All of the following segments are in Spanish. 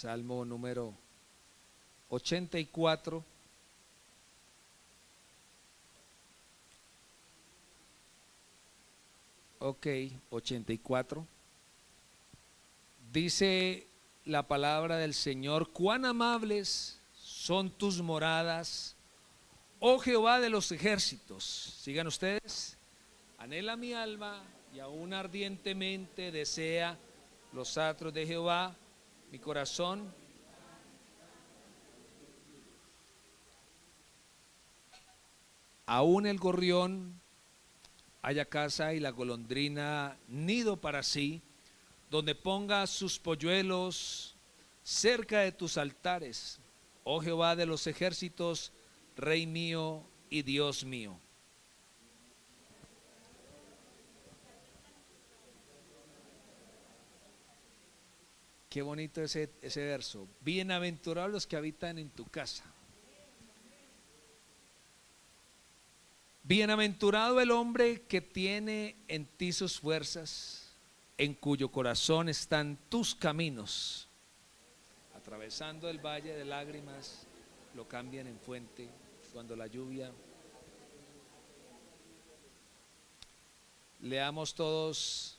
Salmo número 84. Ok, 84. Dice la palabra del Señor: cuán amables son tus moradas, oh Jehová de los ejércitos. Sigan ustedes. Anhela mi alma y aún ardientemente desea los atrios de Jehová, mi corazón. Aún el gorrión haya casa y la golondrina nido para sí, donde ponga sus polluelos cerca de tus altares, oh Jehová de los ejércitos, Rey mío y Dios mío. Qué bonito ese verso. Bienaventurados los que habitan en tu casa. Bienaventurado el hombre que tiene en ti sus fuerzas, en cuyo corazón están tus caminos. Atravesando el valle de lágrimas, lo cambian en fuente cuando la lluvia. Leamos todos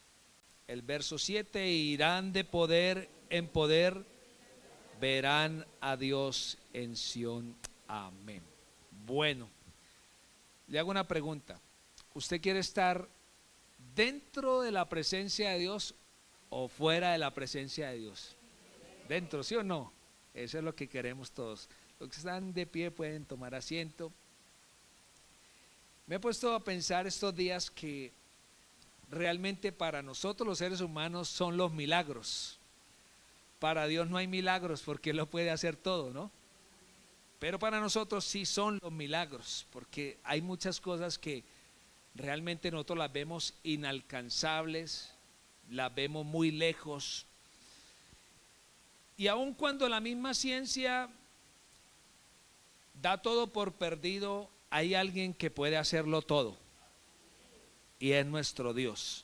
el verso 7: irán de poder en poder, verán a Dios en Sión. Amén. Bueno, le hago una pregunta. ¿Usted quiere estar dentro de la presencia de Dios o fuera de la presencia de Dios? Dentro, ¿sí o no? Eso es lo que queremos todos. Los que están de pie pueden tomar asiento. Me he puesto a pensar estos días que realmente para nosotros los seres humanos son los milagros. Para Dios no hay milagros porque Él lo puede hacer todo, ¿no? Pero para nosotros sí son los milagros, porque hay muchas cosas que realmente nosotros las vemos inalcanzables, las vemos muy lejos. Y aun cuando la misma ciencia da todo por perdido, hay alguien que puede hacerlo todo, y es nuestro Dios.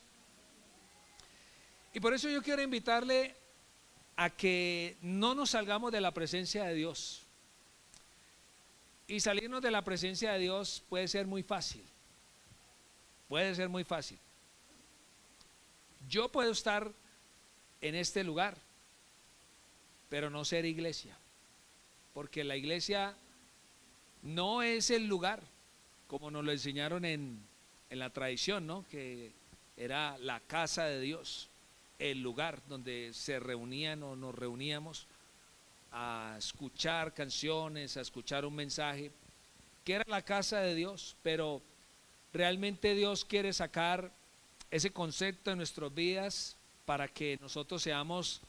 Y por eso yo quiero invitarle a que no nos salgamos de la presencia de Dios. Y salirnos de la presencia de Dios puede ser muy fácil. Puede ser muy fácil. Yo puedo estar en este lugar, pero no ser iglesia, porque la iglesia no es el lugar como nos lo enseñaron en la tradición, ¿no? Que era la casa de Dios, el lugar donde se reunían o nos reuníamos a escuchar canciones, a escuchar un mensaje, que era la casa de Dios. Pero realmente Dios quiere sacar ese concepto de nuestras vidas para que nosotros seamos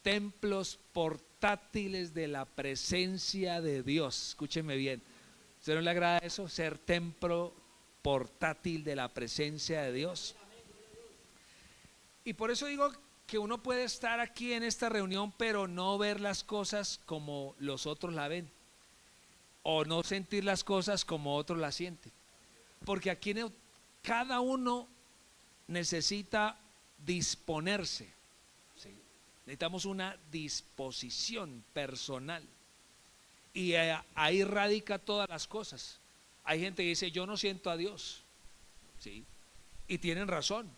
templos portátiles de la presencia de Dios. Escúcheme bien, ¿a usted no le agrada eso? Ser templo portátil de la presencia de Dios. Y por eso digo que uno puede estar aquí en esta reunión, pero no ver las cosas como los otros la ven, o no sentir las cosas como otros las sienten, porque aquí cada uno necesita disponerse, ¿sí? Necesitamos una disposición personal, y ahí radica todas las cosas. Hay gente que dice: yo no siento a Dios, ¿sí? Y tienen razón,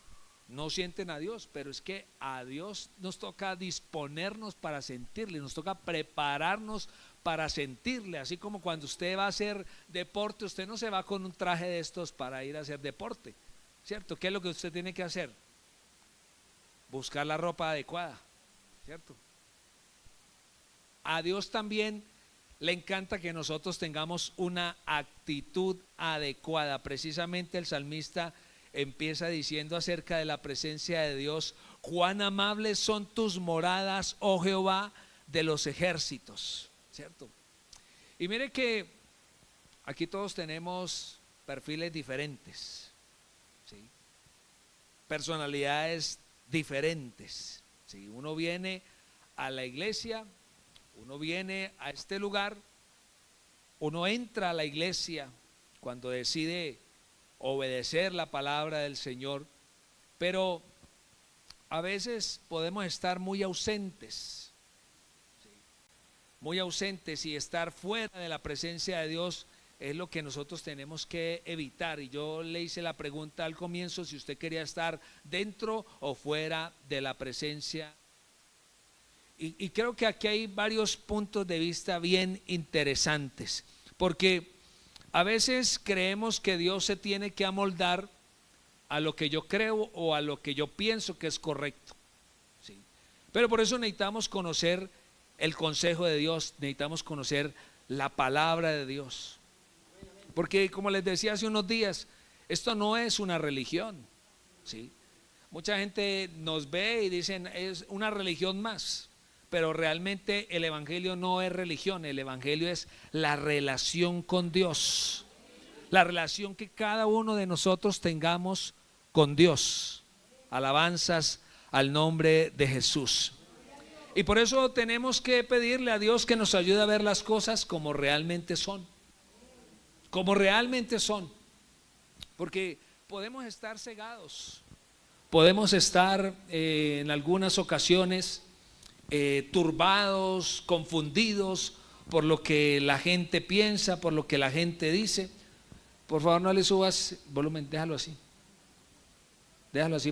no sienten a Dios, pero es que a Dios nos toca disponernos para sentirle, nos toca prepararnos para sentirle. Así como cuando usted va a hacer deporte, usted no se va con un traje de estos para ir a hacer deporte, ¿cierto? ¿Qué es lo que usted tiene que hacer? Buscar la ropa adecuada, ¿cierto? A Dios también le encanta que nosotros tengamos una actitud adecuada. Precisamente el salmista empieza diciendo acerca de la presencia de Dios: cuán amables son tus moradas, oh Jehová de los ejércitos, ¿cierto? Y mire que aquí todos tenemos perfiles diferentes, ¿sí? Personalidades diferentes, ¿sí? Uno viene a la iglesia, uno viene a este lugar, uno entra a la iglesia cuando decide obedecer la palabra del Señor, pero a veces podemos estar muy ausentes, ¿sí? muy ausentes, y estar fuera de la presencia de Dios es lo que nosotros tenemos que evitar. Y yo le hice la pregunta al comienzo si usted quería estar dentro o fuera de la presencia. Y creo que aquí hay varios puntos de vista bien interesantes, porque a veces creemos que Dios se tiene que amoldar a lo que yo creo o a lo que yo pienso que es correcto, ¿sí? Pero por eso necesitamos conocer el consejo de Dios, necesitamos conocer la palabra de Dios, porque como les decía hace unos días, esto no es una religión, ¿sí? Mucha gente nos ve y dicen es una religión más, pero realmente el evangelio no es religión, el evangelio es la relación con Dios, la relación que cada uno de nosotros tengamos con Dios. Alabanzas al nombre de Jesús. Y por eso tenemos que pedirle a Dios que nos ayude a ver las cosas como realmente son, como realmente son, porque podemos estar cegados, podemos estar en algunas ocasiones turbados, confundidos por lo que la gente piensa, por lo que la gente dice. Por favor, no le subas volumen, déjalo así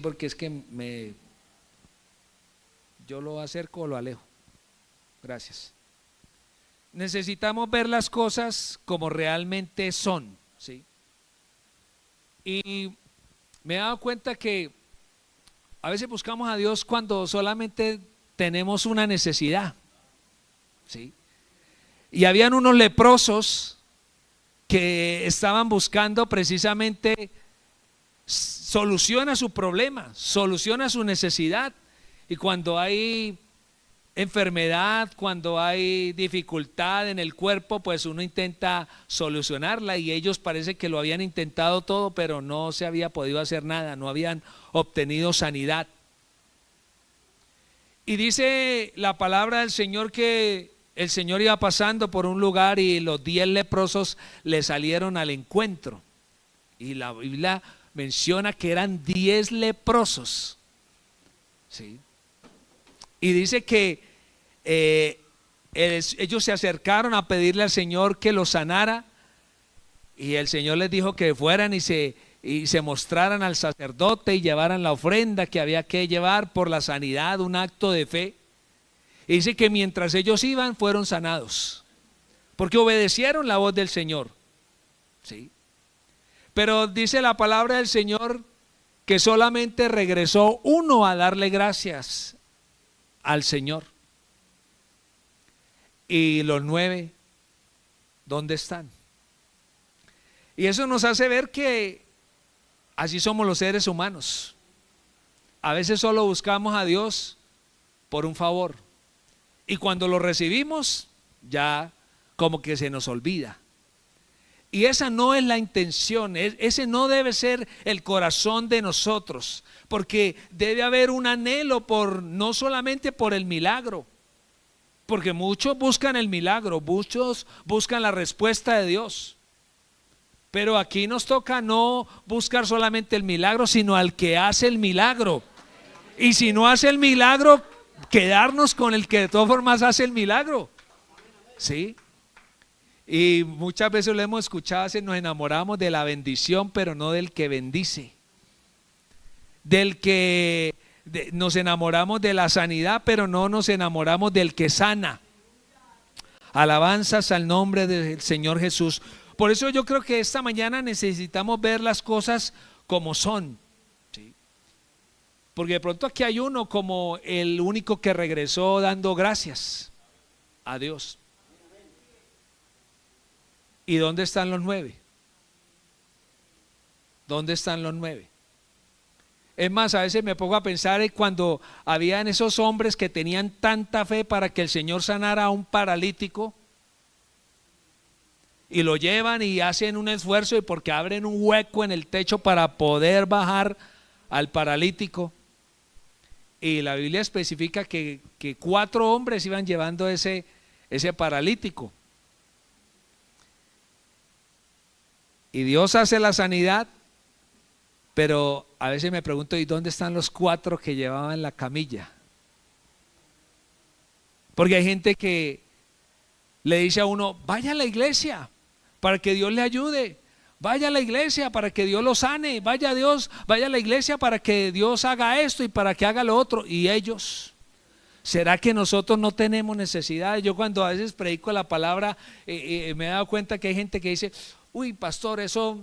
porque es que yo lo acerco o lo alejo. Gracias. Necesitamos ver las cosas como realmente son, ¿sí? Y me he dado cuenta que a veces buscamos a Dios cuando solamente tenemos una necesidad, ¿sí? Y habían unos leprosos que estaban buscando precisamente solución a su problema, solución a su necesidad. Y cuando hay enfermedad, cuando hay dificultad en el cuerpo, pues uno intenta solucionarla, y ellos parece que lo habían intentado todo, pero no se había podido hacer nada, no habían obtenido sanidad. Y dice la palabra del Señor que el Señor iba pasando por un lugar y los 10 leprosos le salieron al encuentro. Y la Biblia menciona que eran 10 leprosos, ¿sí? Y dice que ellos se acercaron a pedirle al Señor que los sanara, y el Señor les dijo que fueran y se mostraran al sacerdote y llevaran la ofrenda que había que llevar por la sanidad, un acto de fe. Y dice que mientras ellos iban fueron sanados, porque obedecieron la voz del Señor, ¿sí? Pero dice la palabra del Señor que solamente regresó uno a darle gracias al Señor. Y los 9, ¿dónde están? Y eso nos hace ver que así somos los seres humanos. A veces solo buscamos a Dios por un favor, y cuando lo recibimos ya como que se nos olvida. Y esa no es la intención, ese no debe ser el corazón de nosotros, porque debe haber un anhelo no solamente por el milagro, porque muchos buscan el milagro, muchos buscan la respuesta de Dios. Pero aquí nos toca no buscar solamente el milagro, sino al que hace el milagro. Y si no hace el milagro, quedarnos con el que de todas formas hace el milagro, ¿sí? Y muchas veces lo hemos escuchado, nos enamoramos de la bendición, pero no del que bendice. Nos enamoramos de la sanidad, pero no nos enamoramos del que sana. Alabanzas al nombre del Señor Jesús. Por eso yo creo que esta mañana necesitamos ver las cosas como son, ¿sí? Porque de pronto aquí hay uno como el único que regresó dando gracias a Dios. ¿Y dónde están los 9? ¿Dónde están los 9? Es más, a veces me pongo a pensar en cuando habían esos hombres que tenían tanta fe para que el Señor sanara a un paralítico, y lo llevan y hacen un esfuerzo, y porque abren un hueco en el techo para poder bajar al paralítico, y la Biblia especifica que 4 hombres iban llevando ese paralítico. Y Dios hace la sanidad, pero a veces me pregunto, ¿y dónde están los 4 que llevaban la camilla? Porque hay gente que le dice a uno, vaya a la iglesia para que Dios le ayude, vaya a la iglesia para que Dios lo sane, vaya a la iglesia para que Dios haga esto y para que haga lo otro. Y ellos, ¿será que nosotros no tenemos necesidades? Yo cuando a veces predico la palabra, me he dado cuenta que hay gente que dice, uy, pastor, eso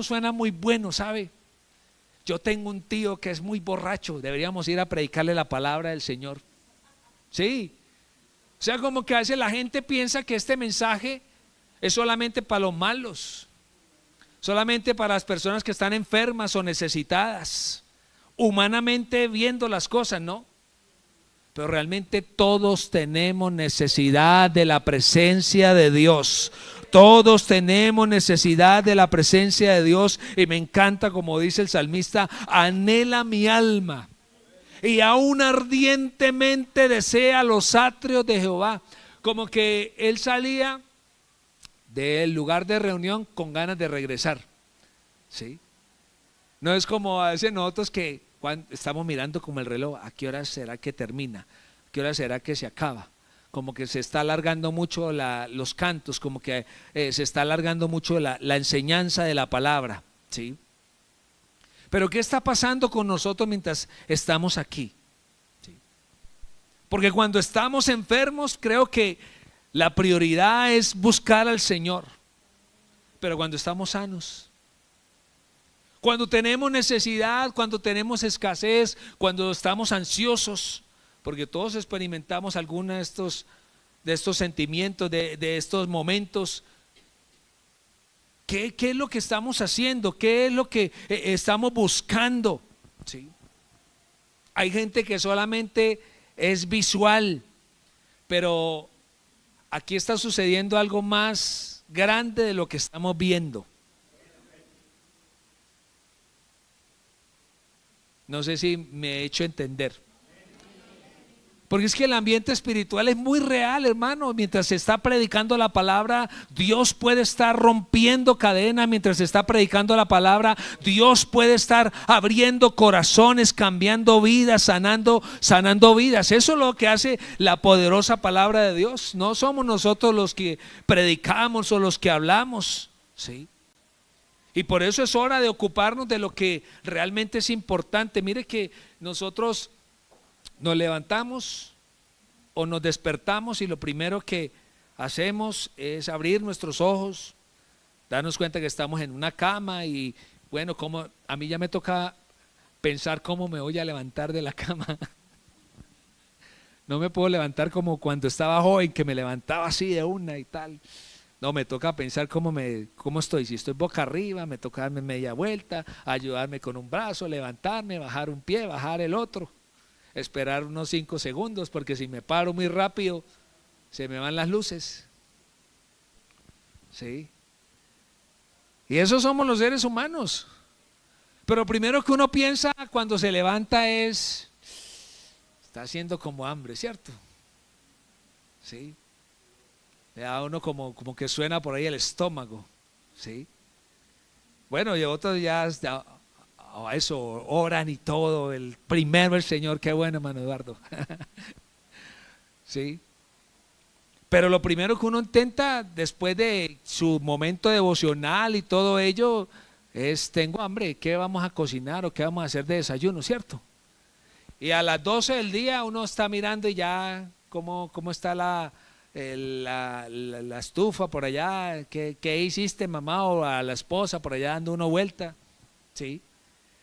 suena muy bueno, ¿sabe? Yo tengo un tío que es muy borracho, deberíamos ir a predicarle la palabra del Señor. Sí, o sea, como que a veces la gente piensa que este mensaje es solamente para los malos, solamente para las personas que están enfermas o necesitadas, humanamente viendo las cosas, ¿no? Pero realmente todos tenemos necesidad de la presencia de Dios. Todos tenemos necesidad de la presencia de Dios. Y me encanta como dice el salmista, anhela mi alma y aún ardientemente desea los atrios de Jehová. Como que él salía del lugar de reunión con ganas de regresar, ¿sí? No es como a veces nosotros que cuando estamos mirando como el reloj, ¿a qué hora será que termina? ¿A qué hora será que se acaba? Como que se está alargando mucho los cantos, como que se está alargando mucho la enseñanza de la palabra, ¿sí? Pero ¿qué está pasando con nosotros mientras estamos aquí? ¿Sí? Porque cuando estamos enfermos, creo que la prioridad es buscar al Señor. Pero cuando estamos sanos, cuando tenemos necesidad, cuando tenemos escasez, cuando estamos ansiosos, porque todos experimentamos algunos de estos sentimientos, de estos momentos. ¿Qué es lo que estamos haciendo? ¿Qué es lo que estamos buscando? ¿Sí? Hay gente que solamente es visual, pero aquí está sucediendo algo más grande de lo que estamos viendo. No sé si me he hecho entender. Porque es que el ambiente espiritual es muy real, hermano. Mientras se está predicando la palabra, Dios puede estar rompiendo cadenas. Mientras se está predicando la palabra, Dios puede estar abriendo corazones, cambiando vidas, sanando vidas. Eso es lo que hace la poderosa palabra de Dios. No somos nosotros los que predicamos o los que hablamos, ¿sí? Y por eso es hora de ocuparnos de lo que realmente es importante. Mire que nosotros nos levantamos o nos despertamos y lo primero que hacemos es abrir nuestros ojos, darnos cuenta que estamos en una cama y bueno, como a mí ya me toca pensar cómo me voy a levantar de la cama. No me puedo levantar como cuando estaba joven, que me levantaba así de una y tal. No, me toca pensar cómo estoy. Si estoy boca arriba, me toca darme media vuelta, ayudarme con un brazo, levantarme, bajar un pie, bajar el otro. Esperar unos 5 segundos, porque si me paro muy rápido se me van las luces, ¿sí? Y eso somos los seres humanos. Pero primero que uno piensa cuando se levanta es, está haciendo como hambre, ¿cierto? ¿Sí? Le da a uno como que suena por ahí el estómago, ¿sí? Bueno, y otros ya a eso oran y todo. El primero el Señor, qué bueno, hermano Eduardo. Sí. Pero lo primero que uno intenta después de su momento devocional y todo ello es: tengo hambre, ¿qué vamos a cocinar o qué vamos a hacer de desayuno? ¿Cierto? Y a las 12 del día uno está mirando y ya cómo está la estufa por allá, ¿qué hiciste, mamá? O a la esposa por allá dando una vuelta, ¿sí?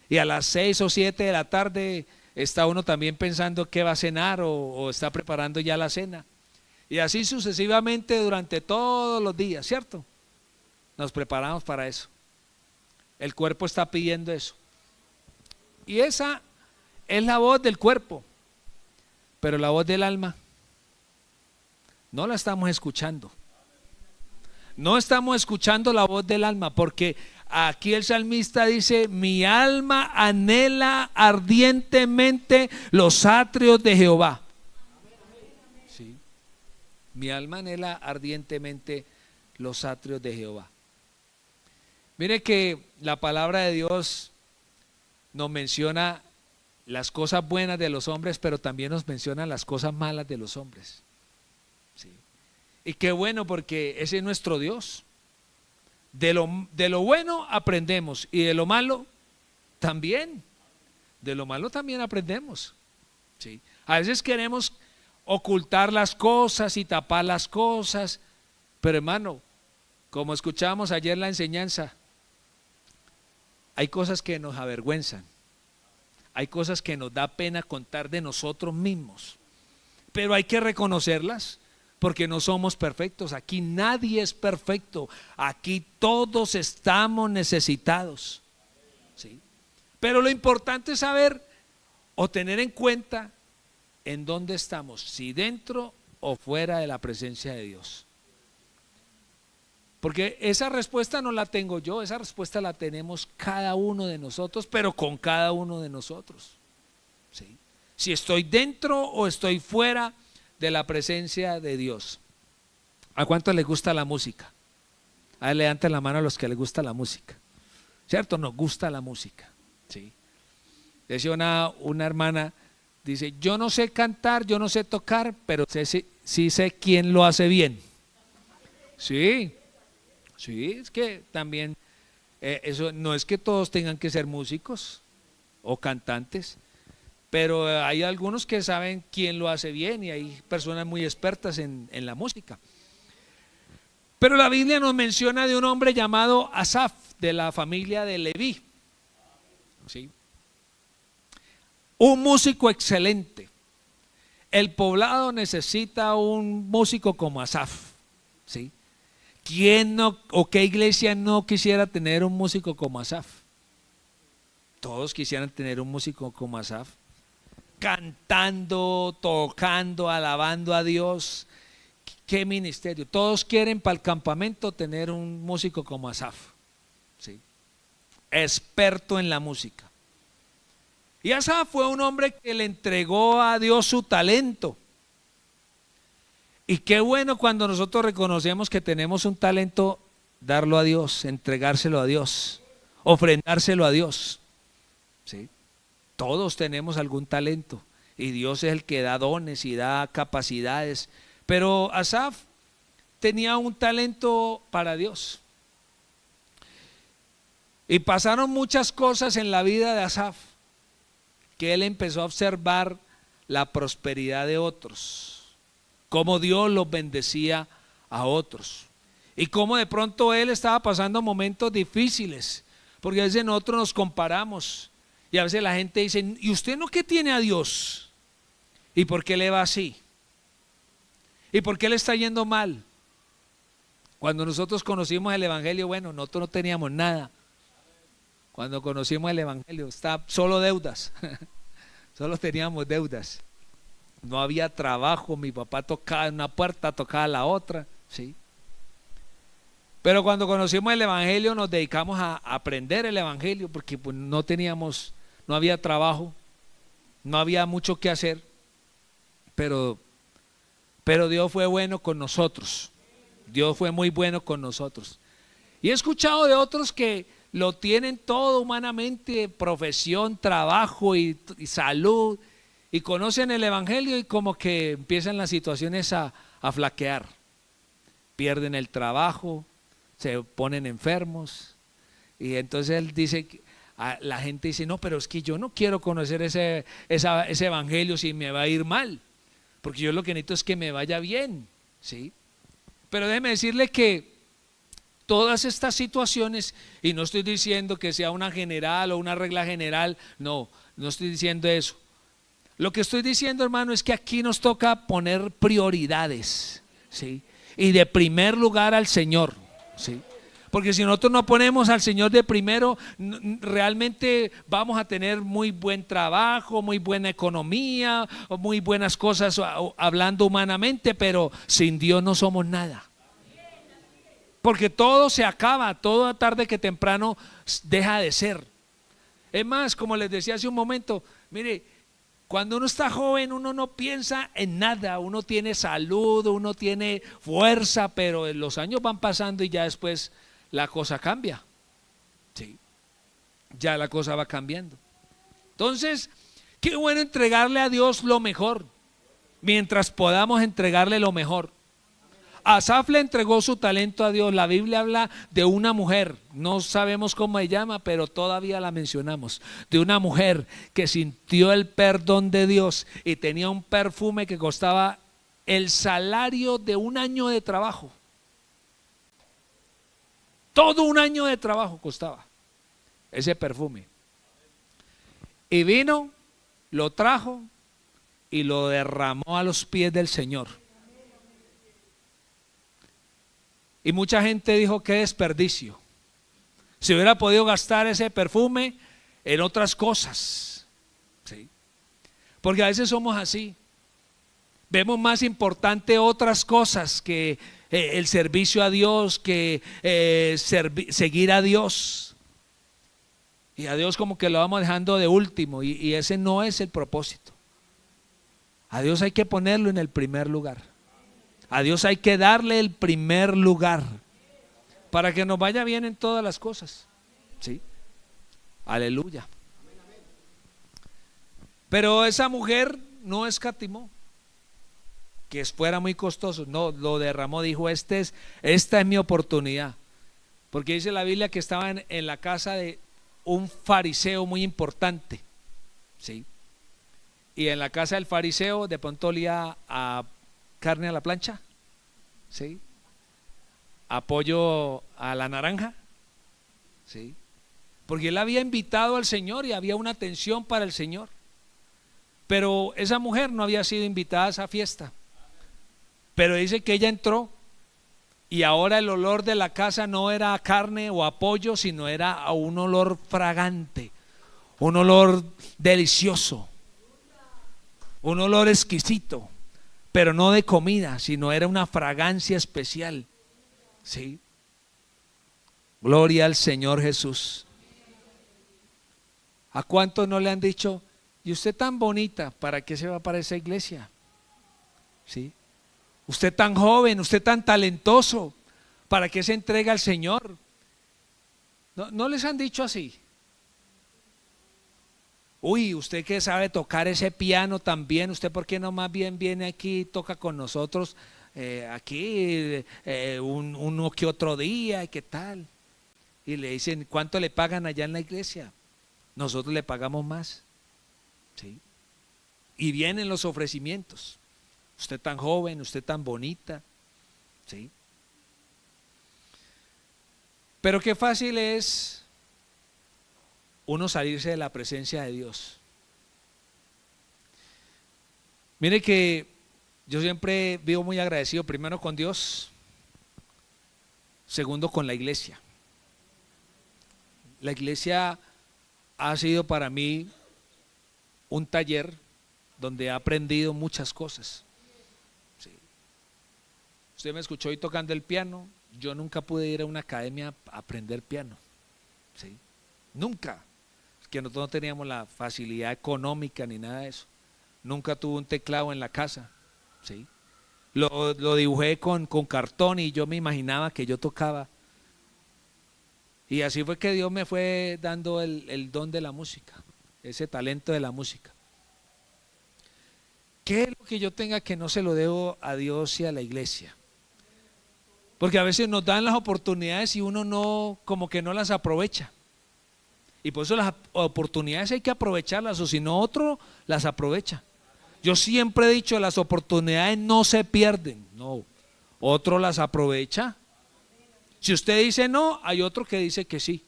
Y a las 6 o 7 de la tarde está uno también pensando qué va a cenar o está preparando ya la cena. Y así sucesivamente durante todos los días, ¿cierto? Nos preparamos para eso. El cuerpo está pidiendo eso. Y esa es la voz del cuerpo, pero la voz del alma no la estamos escuchando. No estamos escuchando la voz del alma, porque aquí el salmista dice: mi alma anhela ardientemente los atrios de Jehová. ¿Sí? Mi alma anhela ardientemente los atrios de Jehová. Mire que la palabra de Dios nos menciona las cosas buenas de los hombres, pero también nos menciona las cosas malas de los hombres. ¿Sí? Y qué bueno, porque ese es nuestro Dios. De lo bueno aprendemos, y de lo malo también. De lo malo también aprendemos. ¿Sí? A veces queremos ocultar las cosas y tapar las cosas, pero hermano, como escuchábamos ayer la enseñanza, hay cosas que nos avergüenzan, hay cosas que nos da pena contar de nosotros mismos, pero hay que reconocerlas, porque no somos perfectos. Aquí nadie es perfecto, aquí todos estamos necesitados, ¿sí? Pero lo importante es saber o tener en cuenta en dónde estamos, si dentro o fuera de la presencia de Dios. Porque esa respuesta no la tengo yo, esa respuesta la tenemos cada uno de nosotros, pero con cada uno de nosotros, ¿sí? Si estoy dentro o estoy fuera de la presencia de Dios. ¿A cuánto les gusta la música? A ver, levanten la mano a los que les gusta la música. ¿Cierto? Nos gusta la música, ¿sí? Decía una hermana, dice, yo no sé cantar, yo no sé tocar, pero sí sé quién lo hace bien. Sí, sí, es que también eso no es que todos tengan que ser músicos o cantantes, pero hay algunos que saben quién lo hace bien, y hay personas muy expertas en la música. Pero la Biblia nos menciona de un hombre llamado Asaf, de la familia de Leví, ¿sí? Un músico excelente. El poblado necesita un músico como Asaf, ¿sí? ¿Quién no, o qué iglesia no quisiera tener un músico como Asaf? Todos quisieran tener un músico como Asaf, cantando, tocando, alabando a Dios. ¿Qué ministerio? Todos quieren para el campamento tener un músico como Asaf, ¿sí? Experto en la música. Y Asaf fue un hombre que le entregó a Dios su talento. Y qué bueno cuando nosotros reconocemos que tenemos un talento, darlo a Dios, entregárselo a Dios, ofrendárselo a Dios, ¿sí? Todos tenemos algún talento, y Dios es el que da dones y da capacidades. Pero Asaf tenía un talento para Dios. Y pasaron muchas cosas en la vida de Asaf, que él empezó a observar la prosperidad de otros, cómo Dios los bendecía a otros, y cómo de pronto él estaba pasando momentos difíciles, porque a veces nosotros nos comparamos, y a veces la gente dice, ¿y usted no qué tiene a Dios? ¿Y por qué le va así? ¿Y por qué le está yendo mal? Cuando nosotros conocimos el Evangelio, bueno, nosotros no teníamos nada. Cuando conocimos el Evangelio, está solo deudas. Solo teníamos deudas. No había trabajo, mi papá tocaba en una puerta, tocaba la otra, ¿sí? Pero cuando conocimos el Evangelio, nos dedicamos a aprender el Evangelio, porque pues no había trabajo, no había mucho que hacer, pero Dios fue bueno con nosotros. Dios fue muy bueno con nosotros. Y he escuchado de otros que lo tienen todo humanamente, profesión, trabajo y salud, y conocen el Evangelio y como que empiezan las situaciones a flaquear. Pierden el trabajo, se ponen enfermos, y entonces él dice, la gente dice, no, pero es que yo no quiero conocer ese Evangelio si me va a ir mal, porque yo lo que necesito es que me vaya bien, ¿sí? Pero déjeme decirle que todas estas situaciones, y no estoy diciendo que sea una general o una regla general, no estoy diciendo eso. Lo que estoy diciendo, hermano, es que aquí nos toca poner prioridades, ¿sí? Y de primer lugar al Señor, ¿sí? Porque si nosotros no ponemos al Señor de primero, realmente vamos a tener muy buen trabajo, muy buena economía, muy buenas cosas hablando humanamente, pero sin Dios no somos nada. Porque todo se acaba, todo tarde que temprano deja de ser. Es más, como les decía hace un momento, mire, cuando uno está joven uno no piensa en nada, uno tiene salud, uno tiene fuerza, pero los años van pasando y ya después la cosa cambia, ¿sí? Ya la cosa va cambiando. Entonces, qué bueno entregarle a Dios lo mejor, mientras podamos entregarle lo mejor. Asaf le entregó su talento a Dios. La Biblia habla de una mujer, no sabemos cómo se llama, pero todavía la mencionamos, de una mujer que sintió el perdón de Dios y tenía un perfume que costaba el salario de un año de trabajo. Todo un año de trabajo costaba ese perfume. Y vino, lo trajo y lo derramó a los pies del Señor. Y mucha gente dijo: qué desperdicio. Si hubiera podido gastar ese perfume en otras cosas. ¿Sí? Porque a veces somos así. Vemos más importante otras cosas que el servicio a Dios, que seguir a Dios. Y a Dios como que lo vamos dejando de último, y ese no es el propósito. A Dios hay que ponerlo en el primer lugar. A Dios hay que darle el primer lugar para que nos vaya bien en todas las cosas. ¿Sí? Aleluya. Pero esa mujer no escatimó que fuera muy costoso. No, lo derramó, dijo: esta es mi oportunidad. Porque dice la Biblia que estaba en la casa de un fariseo muy importante. ¿Sí? Y en la casa del fariseo de pronto olía a carne a la plancha, ¿sí? Apoyo a la naranja, ¿sí? Porque él había invitado al Señor y había una atención para el Señor. Pero esa mujer no había sido invitada a esa fiesta. Pero dice que ella entró y ahora el olor de la casa no era a carne o a pollo, sino era a un olor fragante, un olor delicioso, un olor exquisito. Pero no de comida, sino era una fragancia especial. ¿Sí? Gloria al Señor Jesús. ¿A cuántos no le han dicho: y usted tan bonita, ¿para qué se va para esa iglesia? ¿Sí? Usted tan joven, usted tan talentoso, ¿para qué se entrega al Señor? ¿No les han dicho así? Uy, usted que sabe tocar ese piano también, ¿usted por qué no más bien viene aquí y toca con nosotros aquí uno que otro día? ¿Qué tal? Y le dicen: ¿cuánto le pagan allá en la iglesia? Nosotros le pagamos más. ¿Sí? Y vienen los ofrecimientos: usted tan joven, usted tan bonita. ¿Sí? Pero qué fácil es uno salirse de la presencia de Dios. Mire que yo siempre vivo muy agradecido, primero con Dios, segundo con la iglesia. La iglesia ha sido para mí un taller donde he aprendido muchas cosas. Sí. Usted me escuchó hoy tocando el piano. Yo nunca pude ir a una academia a aprender piano. ¿Sí? Nunca. Que nosotros no teníamos la facilidad económica ni nada de eso. Nunca tuve un teclado en la casa. ¿Sí? Lo dibujé con cartón y yo me imaginaba que yo tocaba. Y así fue que Dios me fue dando el don de la música, ese talento de la música. ¿Qué es lo que yo tenga que no se lo debo a Dios y a la iglesia? Porque a veces nos dan las oportunidades y uno no, como que no las aprovecha. Y por eso las oportunidades hay que aprovecharlas, o si no otro las aprovecha. Yo siempre he dicho: las oportunidades no se pierden, no, otro las aprovecha. Si usted dice no, hay otro que dice que sí.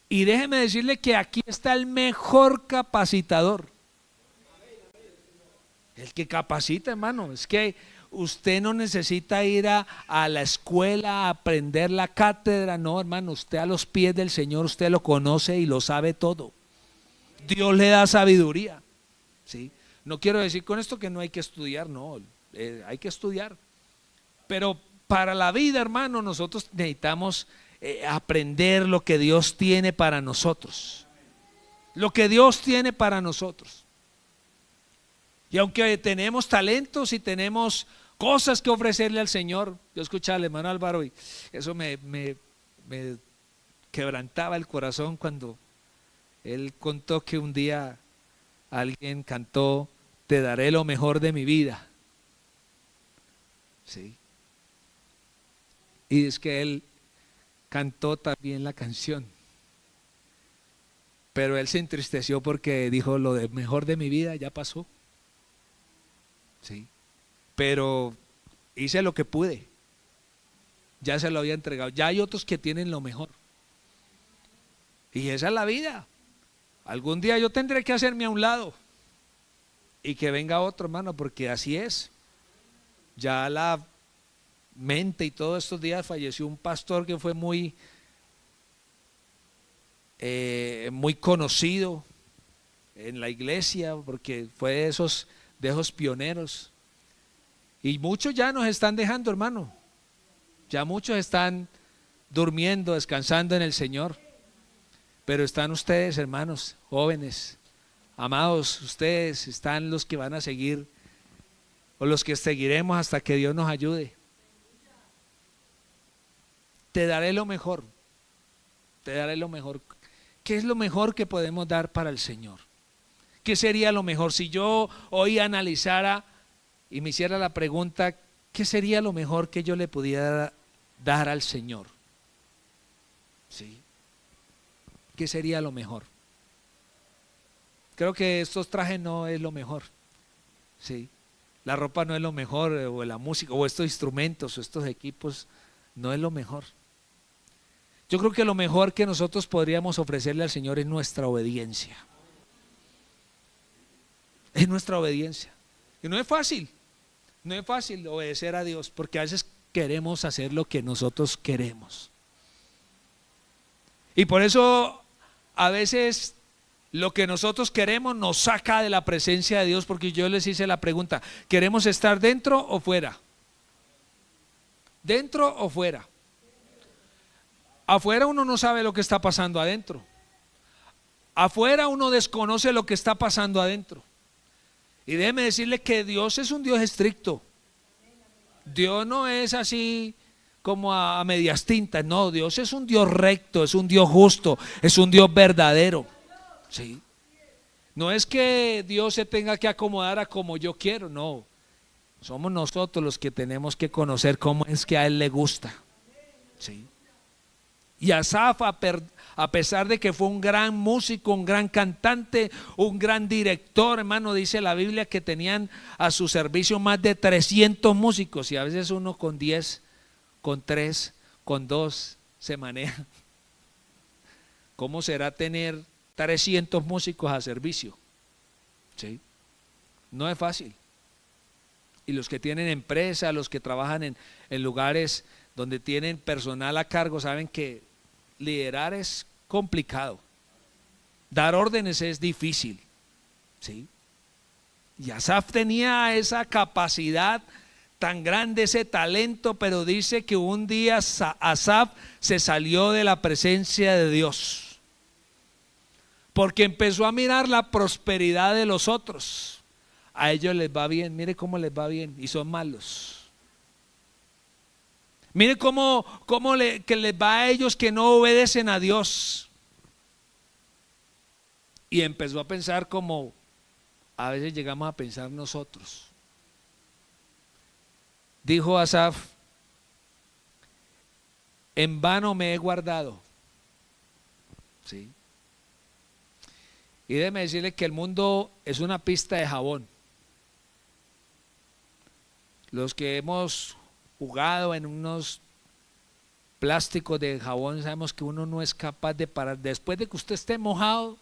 Y déjeme decirle que aquí está el mejor capacitador, el que capacita, hermano. Es que usted no necesita ir a la escuela a aprender la cátedra, no, hermano. Usted a los pies del Señor, usted lo conoce y lo sabe todo. Dios le da sabiduría. ¿Sí? No quiero decir con esto que no hay que estudiar, no, hay que estudiar. Pero para la vida, hermano, nosotros necesitamos aprender lo que Dios tiene para nosotros. Lo que Dios tiene para nosotros. Y aunque tenemos talentos y tenemos cosas que ofrecerle al Señor, yo escuchaba al hermano Álvaro y eso me quebrantaba el corazón cuando él contó que un día alguien cantó: te daré lo mejor de mi vida. ¿sí? Y es que él cantó también la canción, pero él se entristeció porque dijo: lo de mejor de mi vida ya pasó, ¿sí? Pero hice lo que pude, ya se lo había entregado. Ya hay otros que tienen lo mejor, y esa es la vida. Algún día yo tendré que hacerme a un lado y que venga otro, hermano, porque así es. Ya la mente y todos estos días falleció un pastor que fue muy muy conocido en la iglesia, porque fue de esos pioneros, y muchos ya nos están dejando, hermano. Ya muchos están durmiendo, descansando en el Señor, pero están ustedes, hermanos jóvenes, amados, ustedes están los que van a seguir, o los que seguiremos hasta que Dios nos ayude. Te daré lo mejor, te daré lo mejor. ¿Qué es lo mejor que podemos dar para el Señor? ¿Qué sería lo mejor? Si yo hoy analizara y me hiciera la pregunta, ¿qué sería lo mejor que yo le pudiera dar al Señor? ¿Sí? ¿Qué sería lo mejor? Creo que estos trajes no es lo mejor, ¿sí? La ropa no es lo mejor, o la música, o estos instrumentos, o estos equipos, no es lo mejor. Yo creo que lo mejor que nosotros podríamos ofrecerle al Señor es nuestra obediencia. Es nuestra obediencia. Y no es fácil obedecer a Dios, porque a veces queremos hacer lo que nosotros queremos. Y por eso a veces lo que nosotros queremos nos saca de la presencia de Dios, porque yo les hice la pregunta: ¿queremos estar dentro o fuera? ¿Dentro o fuera? Afuera uno no sabe lo que está pasando adentro. Afuera uno desconoce lo que está pasando adentro. Y déjeme decirle que Dios es un Dios estricto. Dios no es así como a medias tintas. No, Dios es un Dios recto, es un Dios justo, es un Dios verdadero. ¿Sí? No es que Dios se tenga que acomodar a como yo quiero, no. Somos nosotros los que tenemos que conocer cómo es que a Él le gusta. ¿Sí? Y Asaf, a pesar de que fue un gran músico, un gran cantante, un gran director, hermano, dice la Biblia que tenían a su servicio más de 300 músicos, y a veces uno con 10, con 3, con 2 se maneja. ¿Cómo será tener 300 músicos a servicio? ¿Sí? No es fácil. Y los que tienen empresa, los que trabajan en lugares donde tienen personal a cargo, saben que liderar es complicado, dar órdenes es difícil, ¿sí? Y Asaf tenía esa capacidad tan grande, ese talento, pero dice que un día Asaf se salió de la presencia de Dios, porque empezó a mirar la prosperidad de los otros. A ellos les va bien, mire cómo les va bien, y son malos. Mire cómo que les va a ellos que no obedecen a Dios. Y empezó a pensar como a veces llegamos a pensar nosotros. Dijo Asaf: en vano me he guardado. ¿Sí? Y déjeme decirle que el mundo es una pista de jabón. Los que hemos jugado en unos plásticos de jabón sabemos que uno no es capaz de parar. Después de que usted esté mojado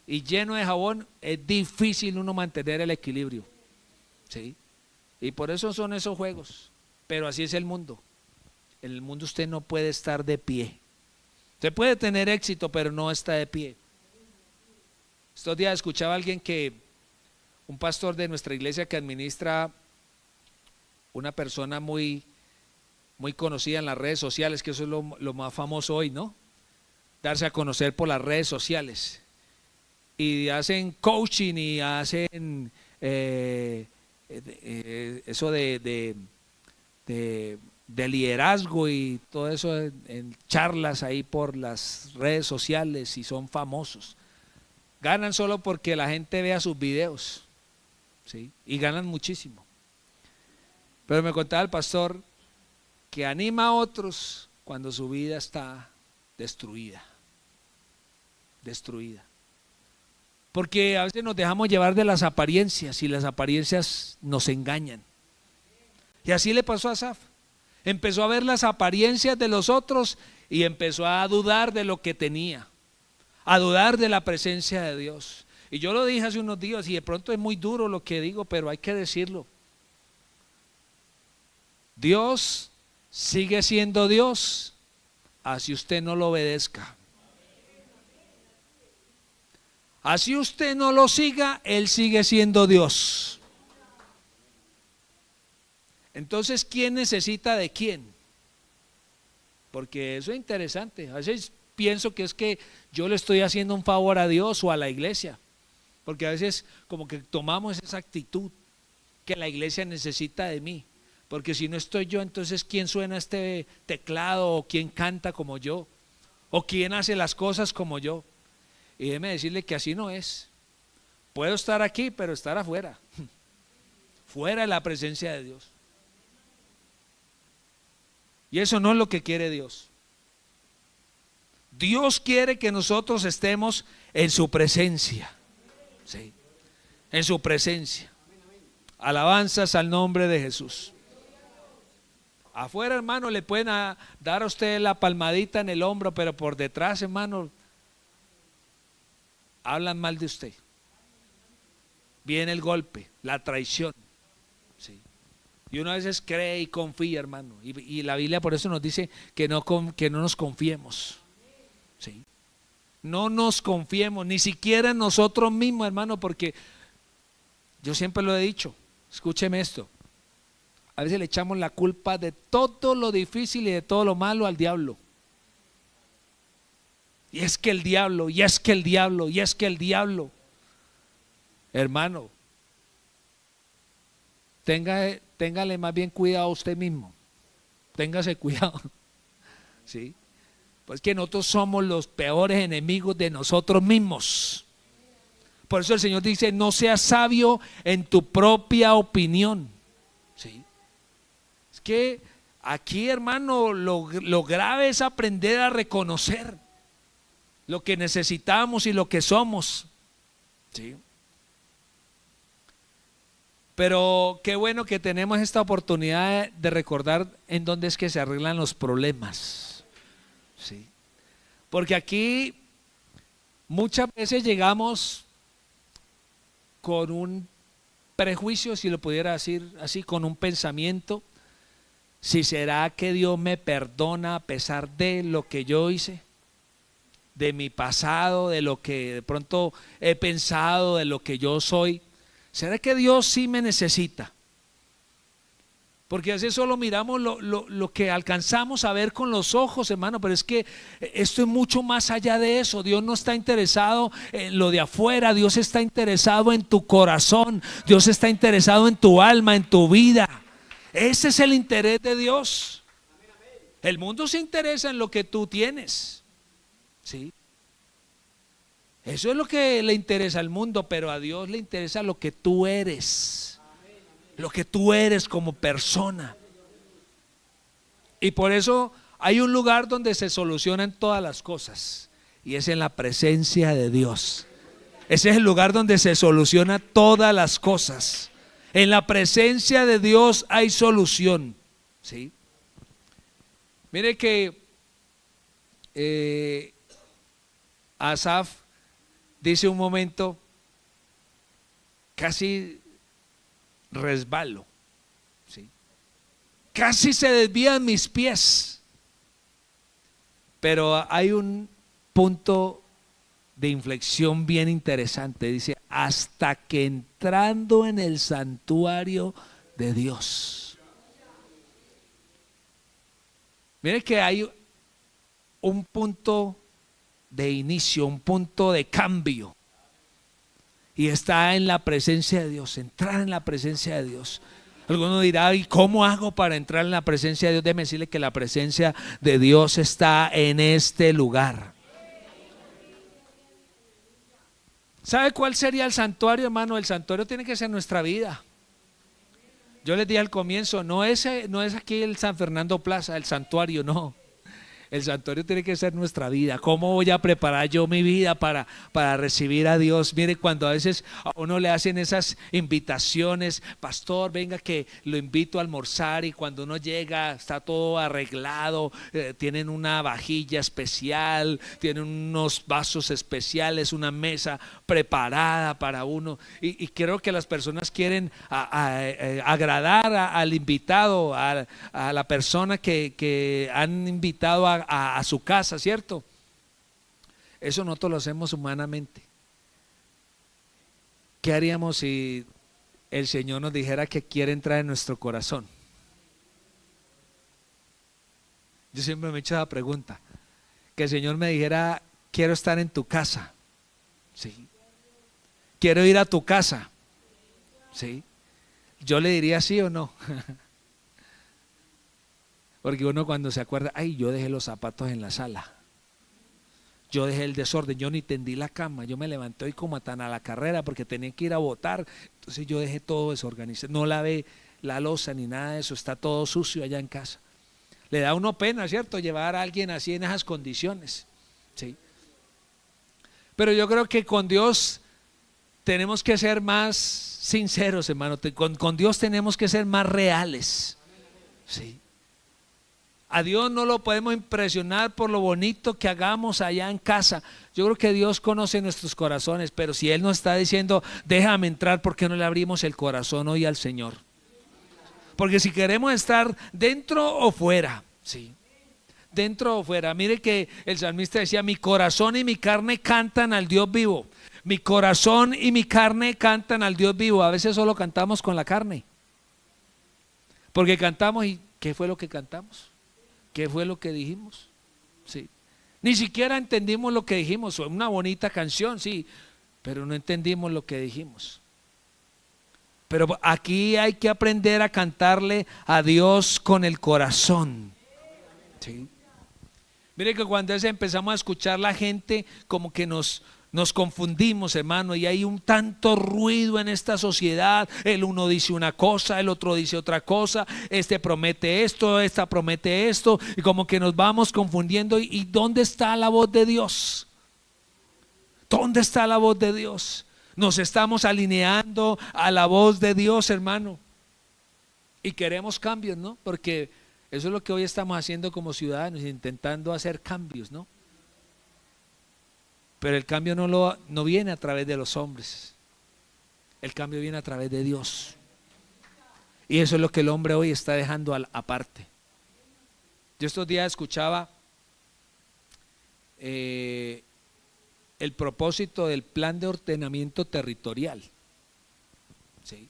y lleno de jabón, es difícil uno mantener el equilibrio, ¿sí? Y por eso son esos juegos. Pero así es el mundo. En el mundo usted no puede estar de pie. Usted puede tener éxito, pero no está de pie. Estos días escuchaba a alguien un pastor de nuestra iglesia que administra una persona muy conocida en las redes sociales, que eso es lo más famoso hoy, ¿no? Darse a conocer por las redes sociales. Y hacen coaching y hacen eso de liderazgo y todo eso en charlas ahí por las redes sociales, y son famosos. Ganan solo porque la gente vea sus videos, ¿sí? Y ganan muchísimo. Pero me contaba el pastor que anima a otros cuando su vida está destruida. Destruida. Porque a veces nos dejamos llevar de las apariencias y las apariencias nos engañan. Y así le pasó a Asaf. Empezó a ver las apariencias de los otros y empezó a dudar de lo que tenía, a dudar de la presencia de Dios. Y yo lo dije hace unos días y de pronto es muy duro lo que digo, pero hay que decirlo. Dios sigue siendo Dios, así usted no lo obedezca. Así usted no lo siga, Él sigue siendo Dios. Entonces, ¿quién necesita de quién? Porque eso es interesante. A veces pienso que es que yo le estoy haciendo un favor a Dios o a la iglesia. Porque a veces como que tomamos esa actitud que la iglesia necesita de mí. Porque si no estoy yo, entonces ¿quién suena este teclado? ¿O quién canta como yo? ¿O quién hace las cosas como yo? Y déjeme decirle que así no es. Puedo estar aquí, pero estar afuera. Fuera de la presencia de Dios. Y eso no es lo que quiere Dios. Dios quiere que nosotros estemos en su presencia. Sí, en su presencia. Alabanzas al nombre de Jesús. Afuera, hermano, le pueden dar a usted la palmadita en el hombro, pero por detrás, hermano, hablan mal de usted. Viene el golpe, la traición. Sí. Y uno a veces cree y confía, hermano. Y la Biblia por eso nos dice que no nos confiemos. Sí. No nos confiemos, ni siquiera en nosotros mismos, hermano, porque yo siempre lo he dicho. Escúcheme esto. A veces le echamos la culpa de todo lo difícil y de todo lo malo al diablo. Y es que el diablo, y es que el diablo, y es que el diablo. Hermano, téngale más bien cuidado a usted mismo. Téngase cuidado. ¿Sí? Pues que nosotros somos los peores enemigos de nosotros mismos. Por eso el Señor dice: no seas sabio en tu propia opinión. ¿Sí? Es que aquí, hermano, lo grave es aprender a reconocer lo que necesitamos y lo que somos. ¿Sí? Pero qué bueno que tenemos esta oportunidad de recordar en dónde es que se arreglan los problemas. ¿Sí? Porque aquí muchas veces llegamos con un prejuicio, si lo pudiera decir así, con un pensamiento: si será que Dios me perdona a pesar de lo que yo hice, de mi pasado, de lo que de pronto he pensado, de lo que yo soy. ¿Será que Dios sí me necesita? Porque a veces solo miramos lo que alcanzamos a ver con los ojos, hermano, pero es que esto es mucho más allá de eso. Dios no está interesado en lo de afuera, Dios está interesado en tu corazón, Dios está interesado en tu alma, en tu vida. Ese es el interés de Dios. El mundo se interesa en lo que tú tienes. ¿Sí? Eso es lo que le interesa al mundo, pero a Dios le interesa lo que tú eres, lo que tú eres como persona. Y por eso hay un lugar donde se solucionan todas las cosas, y es en la presencia de Dios. Ese es el lugar donde se solucionan todas las cosas. En la presencia de Dios hay solución. ¿Sí? Mire que Asaf dice un momento: casi resbalo, ¿sí? Casi se desvían mis pies. Pero hay un punto de inflexión bien interesante. Dice: hasta que entrando en el santuario de Dios. Mire que hay un punto de inicio, un punto de cambio, y está en la presencia de Dios, entrar en la presencia de Dios. Alguno dirá: ¿y cómo hago para entrar en la presencia de Dios? Déjeme decirle que la presencia de Dios está en este lugar. ¿Sabe cuál sería el santuario, hermano? El santuario tiene que ser nuestra vida. Yo les dije al comienzo, no es aquí el San Fernando Plaza, el santuario, no. El santuario tiene que ser nuestra vida. ¿Cómo voy a preparar yo mi vida para recibir a Dios? Mire, cuando a veces a uno le hacen esas invitaciones, pastor, venga que lo invito a almorzar, y cuando uno llega está todo arreglado, tienen una vajilla especial, tienen unos vasos especiales, una mesa preparada para uno, y creo que las personas quieren agradar al invitado, a la persona que han invitado a su casa, ¿cierto? Eso nosotros lo hacemos humanamente. ¿Qué haríamos si el Señor nos dijera que quiere entrar en nuestro corazón? Yo siempre me he hecho la pregunta, que el Señor me dijera, quiero estar en tu casa, ¿sí? Quiero ir a tu casa, ¿sí? Yo le diría sí o no. Porque uno cuando se acuerda, ay, yo dejé los zapatos en la sala, yo dejé el desorden, yo ni tendí la cama, yo me levanté hoy como tan a la carrera porque tenía que ir a botar, entonces yo dejé todo desorganizado, no lavé la loza ni nada de eso, está todo sucio allá en casa. Le da a uno pena, ¿cierto?, llevar a alguien así en esas condiciones, ¿sí? Pero yo creo que con Dios tenemos que ser más sinceros, hermano, con Dios tenemos que ser más reales, ¿sí? A Dios no lo podemos impresionar por lo bonito que hagamos allá en casa. Yo creo que Dios conoce nuestros corazones, pero si Él nos está diciendo, déjame entrar, ¿por qué no le abrimos el corazón hoy al Señor? Porque si queremos estar dentro o fuera, sí, dentro o fuera. Mire que el salmista decía, mi corazón y mi carne cantan al Dios vivo. Mi corazón y mi carne cantan al Dios vivo. A veces solo cantamos con la carne, porque cantamos y ¿qué fue lo que cantamos? ¿Qué fue lo que dijimos? Sí. Ni siquiera entendimos lo que dijimos. Una bonita canción, sí, pero no entendimos lo que dijimos. Pero aquí hay que aprender a cantarle a Dios con el corazón, ¿sí? Mire que cuando empezamos a escuchar la gente, como que nos confundimos, hermano, y hay un tanto ruido en esta sociedad. El uno dice una cosa, el otro dice otra cosa, este promete esto, esta promete esto, y como que nos vamos confundiendo. ¿Y dónde está la voz de Dios? ¿Dónde está la voz de Dios? Nos estamos alineando a la voz de Dios, hermano, y queremos cambios, ¿no? Porque eso es lo que hoy estamos haciendo como ciudadanos, intentando hacer cambios, ¿no? Pero el cambio no viene a través de los hombres, el cambio viene a través de Dios. Y eso es lo que el hombre hoy está dejando aparte. Yo estos días escuchaba el propósito del plan de ordenamiento territorial, ¿sí?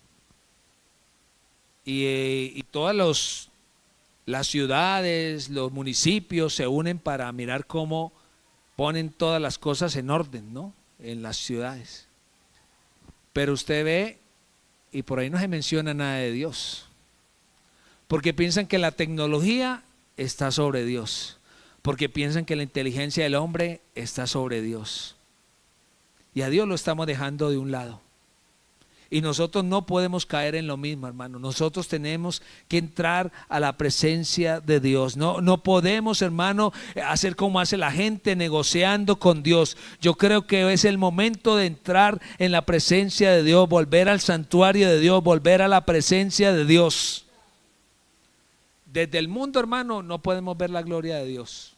Y todas las ciudades, los municipios se unen para mirar cómo ponen todas las cosas en orden, ¿no?, en las ciudades. Pero usted ve y por ahí no se menciona nada de Dios, porque piensan que la tecnología está sobre Dios, porque piensan que la inteligencia del hombre está sobre Dios, y a Dios lo estamos dejando de un lado. Y nosotros no podemos caer en lo mismo, hermano. Nosotros tenemos que entrar a la presencia de Dios. No podemos, hermano, hacer como hace la gente, negociando con Dios. Yo creo que es el momento de entrar en la presencia de Dios, volver al santuario de Dios, volver a la presencia de Dios. Desde el mundo, hermano, no podemos ver la gloria de Dios.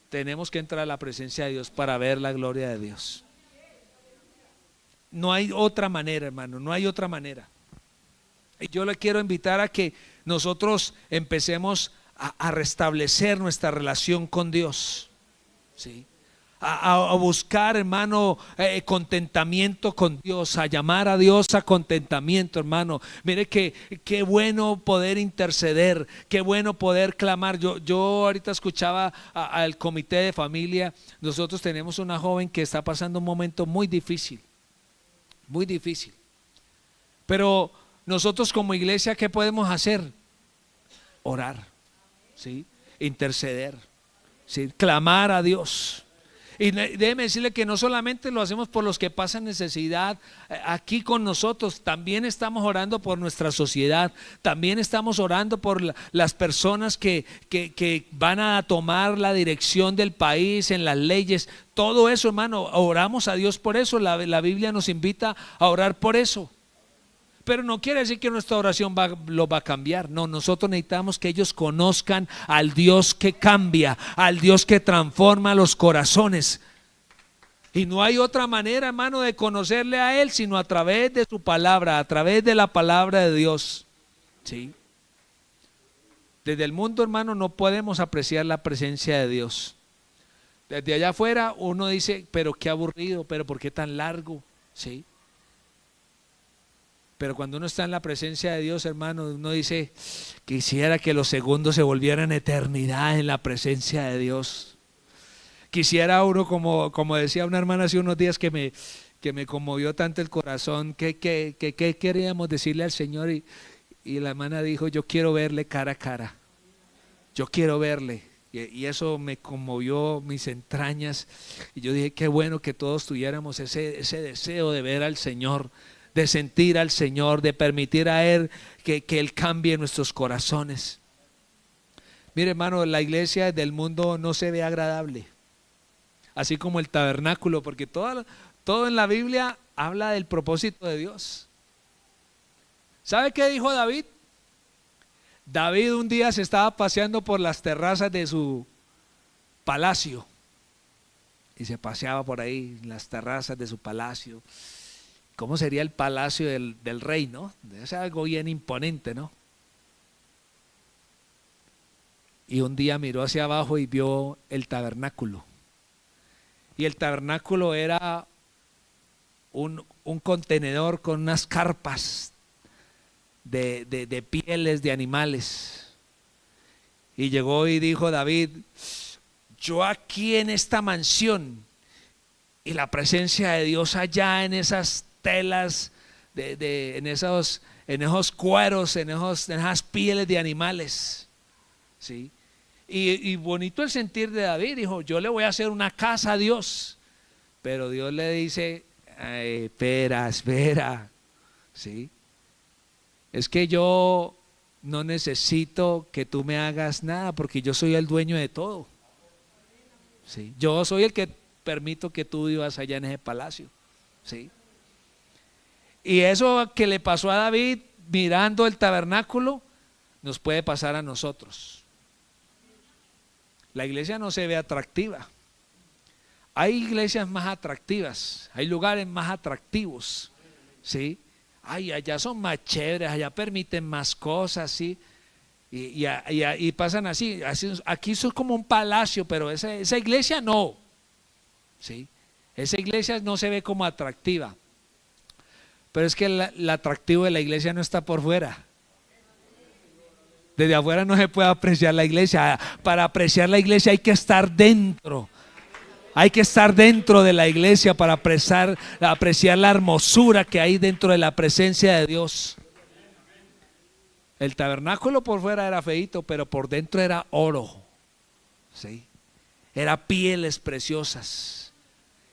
Tenemos que entrar a la presencia de Dios para ver la gloria de Dios. No hay otra manera, hermano, no hay otra manera. Y yo le quiero invitar a que nosotros empecemos a restablecer nuestra relación con Dios, ¿sí? A buscar, hermano, contentamiento con Dios, a llamar a Dios a contentamiento, hermano. Mire que qué bueno poder interceder, qué bueno poder clamar. Yo ahorita escuchaba al comité de familia. Nosotros tenemos una joven que está pasando un momento muy difícil, pero nosotros como iglesia, ¿qué podemos hacer? Orar, ¿sí? Interceder, ¿sí? Clamar a Dios. Y déjeme decirle que no solamente lo hacemos por los que pasan necesidad aquí con nosotros, también estamos orando por nuestra sociedad, también estamos orando por las personas que van a tomar la dirección del país en las leyes. Todo eso, hermano, oramos a Dios por eso. La Biblia nos invita a orar por eso. Pero no quiere decir que nuestra oración lo va a cambiar. No, nosotros necesitamos que ellos conozcan al Dios que cambia, al Dios que transforma los corazones. Y no hay otra manera, hermano, de conocerle a Él sino a través de su palabra, a través de la palabra de Dios. ¿Sí? Desde el mundo, hermano, no podemos apreciar la presencia de Dios. Desde allá afuera uno dice, pero qué aburrido, pero ¿por qué tan largo? ¿Sí? Pero cuando uno está en la presencia de Dios, hermano, uno dice, quisiera que los segundos se volvieran eternidad en la presencia de Dios. Quisiera uno, como decía una hermana hace unos días que me conmovió tanto el corazón, que queríamos decirle al Señor, y la hermana dijo, yo quiero verle cara a cara, yo quiero verle. Y eso me conmovió mis entrañas, y yo dije, qué bueno que todos tuviéramos ese deseo de ver al Señor, de sentir al Señor, de permitir a Él que Él cambie nuestros corazones. Mire, hermano, la iglesia del mundo no se ve agradable, así como el tabernáculo, porque todo en la Biblia habla del propósito de Dios. ¿Sabe qué dijo David? David un día se estaba paseando por las terrazas de su palacio y se paseaba por ahí en las terrazas de su palacio. ¿Cómo sería el palacio del rey, no? Es algo bien imponente, ¿no? Y un día miró hacia abajo y vio el tabernáculo. Y el tabernáculo era un contenedor con unas carpas de pieles de animales. Y llegó y dijo David, yo aquí en esta mansión y la presencia de Dios allá en esas telas, en esos cueros, en esas pieles de animales. ¿Sí? Y bonito el sentir de David, dijo, yo le voy a hacer una casa a Dios. Pero Dios le dice, espera, ¿sí? Es que yo no necesito que tú me hagas nada porque yo soy el dueño de todo. ¿Sí? Yo soy el que permito que tú vivas allá en ese palacio. ¿Sí? Y eso que le pasó a David mirando el tabernáculo, nos puede pasar a nosotros. La iglesia no se ve atractiva. Hay iglesias más atractivas, hay lugares más atractivos, ¿sí? Ay, allá son más chéveres, allá permiten más cosas, ¿sí? Y pasan así, aquí eso es como un palacio, pero esa iglesia no, ¿sí? Esa iglesia no se ve como atractiva. Pero es que el atractivo de la iglesia no está por fuera. Desde afuera no se puede apreciar la iglesia. Para apreciar la iglesia hay que estar dentro. Hay que estar dentro de la iglesia para apreciar la hermosura que hay dentro de la presencia de Dios. El tabernáculo por fuera era feíto, pero por dentro era oro. ¿Sí? Era pieles preciosas.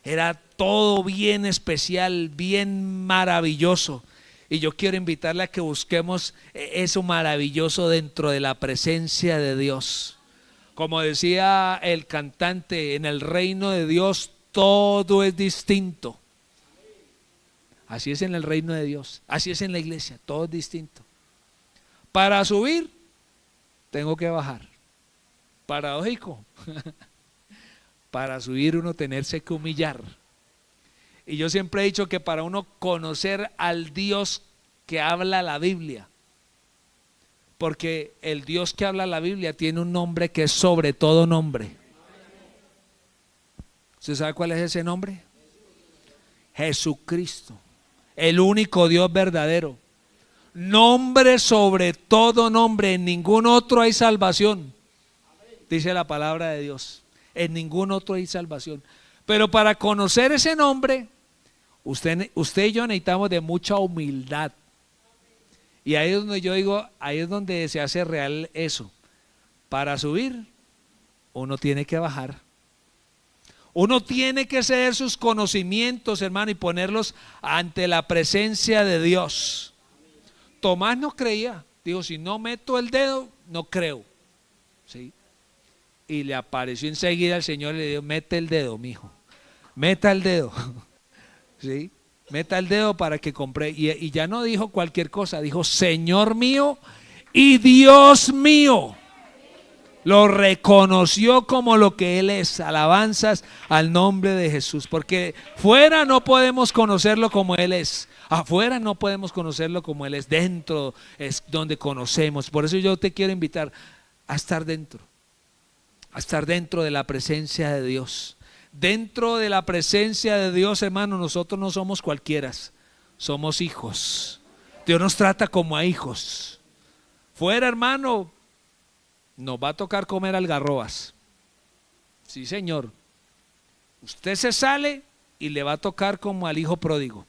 Era todo bien especial, bien maravilloso. Y yo quiero invitarle a que busquemos eso maravilloso dentro de la presencia de Dios. Como decía el cantante, en el reino de Dios todo es distinto. Así es en el reino de Dios, así es en la iglesia, todo es distinto. Para subir, tengo que bajar. Paradójico. Para subir uno tenerse que humillar. Y yo siempre he dicho que para uno conocer al Dios que habla la Biblia, porque el Dios que habla la Biblia tiene un nombre que es sobre todo nombre. ¿Usted sabe cuál es ese nombre? Jesucristo, el único Dios verdadero. Nombre sobre todo nombre, en ningún otro hay salvación, dice la palabra de Dios. En ningún otro hay salvación. Pero para conocer ese nombre, usted y yo necesitamos de mucha humildad. Y ahí es donde yo digo, ahí es donde se hace real eso. Para subir, uno tiene que bajar. Uno tiene que ceder sus conocimientos, hermano, y ponerlos ante la presencia de Dios. Tomás no creía, dijo, si no meto el dedo, no creo. ¿Sí? Y le apareció enseguida el Señor y le dijo, mete el dedo, mijo, meta el dedo. ¿Sí? Meta el dedo para que compre. Y ya no dijo cualquier cosa, dijo Señor mío y Dios mío. Lo reconoció como lo que Él es. Alabanzas al nombre de Jesús. Porque fuera no podemos conocerlo como Él es. Afuera no podemos conocerlo como Él es. Dentro es donde conocemos. Por eso yo te quiero invitar a estar dentro. A estar dentro de la presencia de Dios. Dentro de la presencia de Dios, hermano, nosotros no somos cualquieras. Somos hijos. Dios nos trata como a hijos. Fuera, hermano, nos va a tocar comer algarrobas. Sí, señor. Usted se sale y le va a tocar como al hijo pródigo,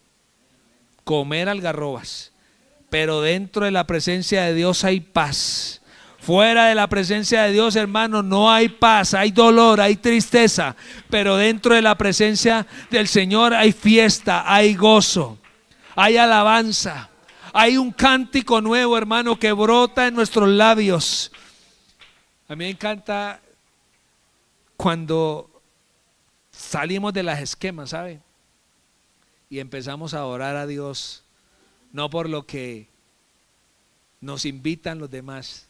comer algarrobas. Pero dentro de la presencia de Dios hay paz. Fuera de la presencia de Dios, hermano, no hay paz, hay dolor, hay tristeza. Pero dentro de la presencia del Señor hay fiesta, hay gozo, hay alabanza. Hay un cántico nuevo, hermano, que brota en nuestros labios. A mí me encanta cuando salimos de las esquemas, ¿sabe? Y empezamos a orar a Dios, no por lo que nos invitan los demás,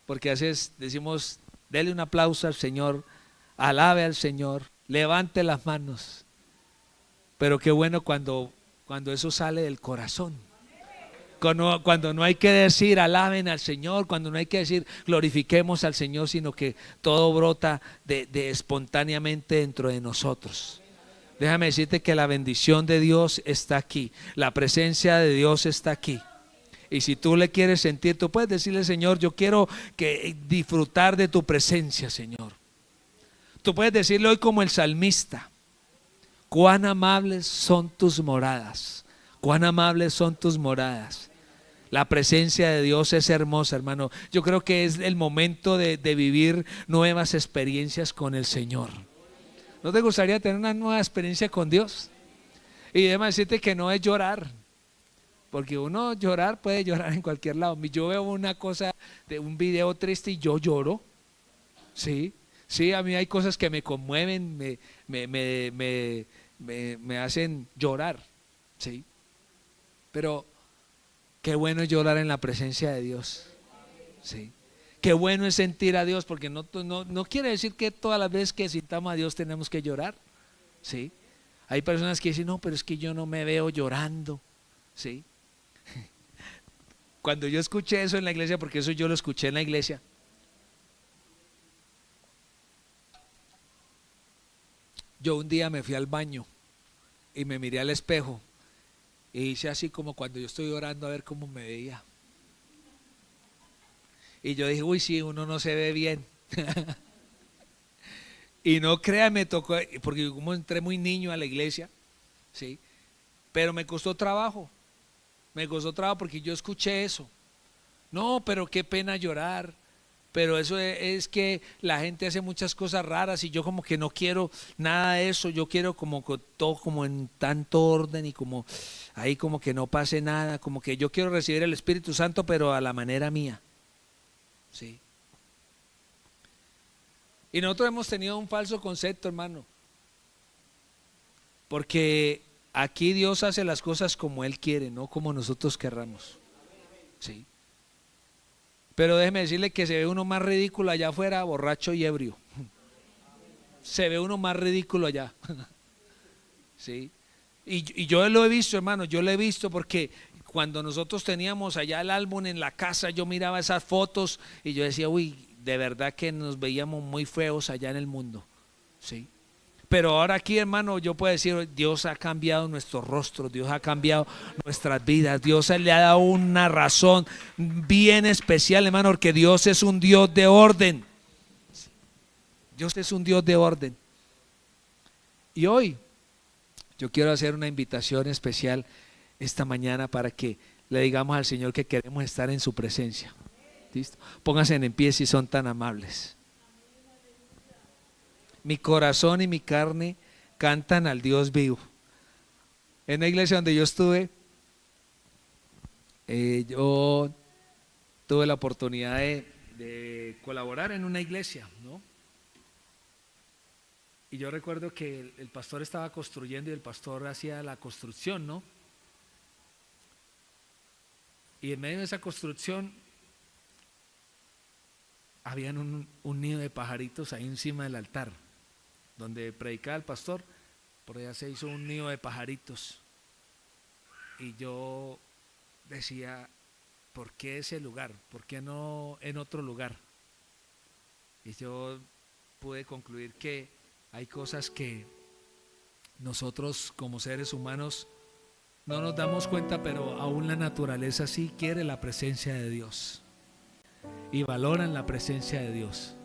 porque a veces decimos, dele un aplauso al Señor, alabe al Señor, levante las manos. Pero qué bueno cuando eso sale del corazón. Cuando no hay que decir alaben al Señor, cuando no hay que decir glorifiquemos al Señor, sino que todo brota de espontáneamente dentro de nosotros. Déjame decirte que la bendición de Dios está aquí, la presencia de Dios está aquí. Y si tú le quieres sentir, tú puedes decirle, Señor, yo quiero disfrutar de tu presencia, Señor. Tú puedes decirle hoy como el salmista, cuán amables son tus moradas, cuán amables son tus moradas. La presencia de Dios es hermosa, hermano. Yo creo que es el momento de vivir nuevas experiencias con el Señor. ¿No te gustaría tener una nueva experiencia con Dios? Y déjame decirte que no es llorar, porque uno puede llorar en cualquier lado. Yo veo una cosa de un video triste y yo lloro. Sí, sí, a mí hay cosas que me conmueven, me hacen llorar. Sí, pero qué bueno es llorar en la presencia de Dios. Sí. Qué bueno es sentir a Dios, porque no quiere decir que todas las veces que sintamos a Dios tenemos que llorar. Sí. Hay personas que dicen, no, pero es que yo no me veo llorando. Sí. Cuando yo escuché eso en la iglesia, porque eso yo lo escuché en la iglesia, yo un día me fui al baño y me miré al espejo y hice así como cuando yo estoy orando a ver cómo me veía. Y yo dije, uy, sí, uno no se ve bien. Y no crea, me tocó, porque como entré muy niño a la iglesia, sí, pero me costó trabajo porque yo escuché eso. No, pero qué pena llorar. Pero eso es que la gente hace muchas cosas raras y yo como que no quiero nada de eso. Yo quiero como todo como en tanto orden y como ahí como que no pase nada, como que yo quiero recibir el Espíritu Santo pero a la manera mía. Sí. Y nosotros hemos tenido un falso concepto, hermano, porque aquí Dios hace las cosas como Él quiere, no como nosotros querramos. Sí. Pero déjeme decirle que se ve uno más ridículo allá afuera, borracho y ebrio. Se ve uno más ridículo allá. Sí. Y yo lo he visto, hermano, yo lo he visto porque cuando nosotros teníamos allá el álbum en la casa, yo miraba esas fotos y yo decía, uy, de verdad que nos veíamos muy feos allá en el mundo. Sí. Pero ahora aquí, hermano, yo puedo decir, Dios ha cambiado nuestros rostros, Dios ha cambiado nuestras vidas, Dios le ha dado una razón bien especial, hermano, porque Dios es un Dios de orden. Dios es un Dios de orden. Y hoy yo quiero hacer una invitación especial esta mañana para que le digamos al Señor que queremos estar en su presencia. ¿Listo? Pónganse en pie si son tan amables. mi corazón y mi carne cantan al Dios vivo. En la iglesia donde yo estuve, yo tuve la oportunidad de colaborar en una iglesia, ¿no? Y yo recuerdo que el pastor estaba construyendo y el pastor hacía la construcción, ¿no? Y en medio de esa construcción habían un nido de pajaritos ahí encima del altar, donde predicaba el pastor. Por allá se hizo un nido de pajaritos. Y yo decía, ¿por qué ese lugar? ¿Por qué no en otro lugar? Y yo pude concluir que hay cosas que nosotros como seres humanos no nos damos cuenta, pero aún la naturaleza sí quiere la presencia de Dios y valoran la presencia de Dios.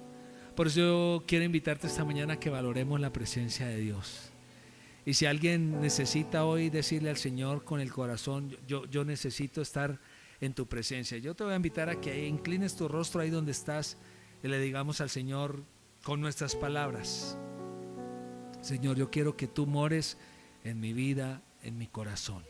Por eso yo quiero invitarte esta mañana a que valoremos la presencia de Dios. Y si alguien necesita hoy decirle al Señor con el corazón, yo necesito estar en tu presencia, yo te voy a invitar a que inclines tu rostro ahí donde estás y le digamos al Señor con nuestras palabras: Señor, yo quiero que tú mores en mi vida, en mi corazón.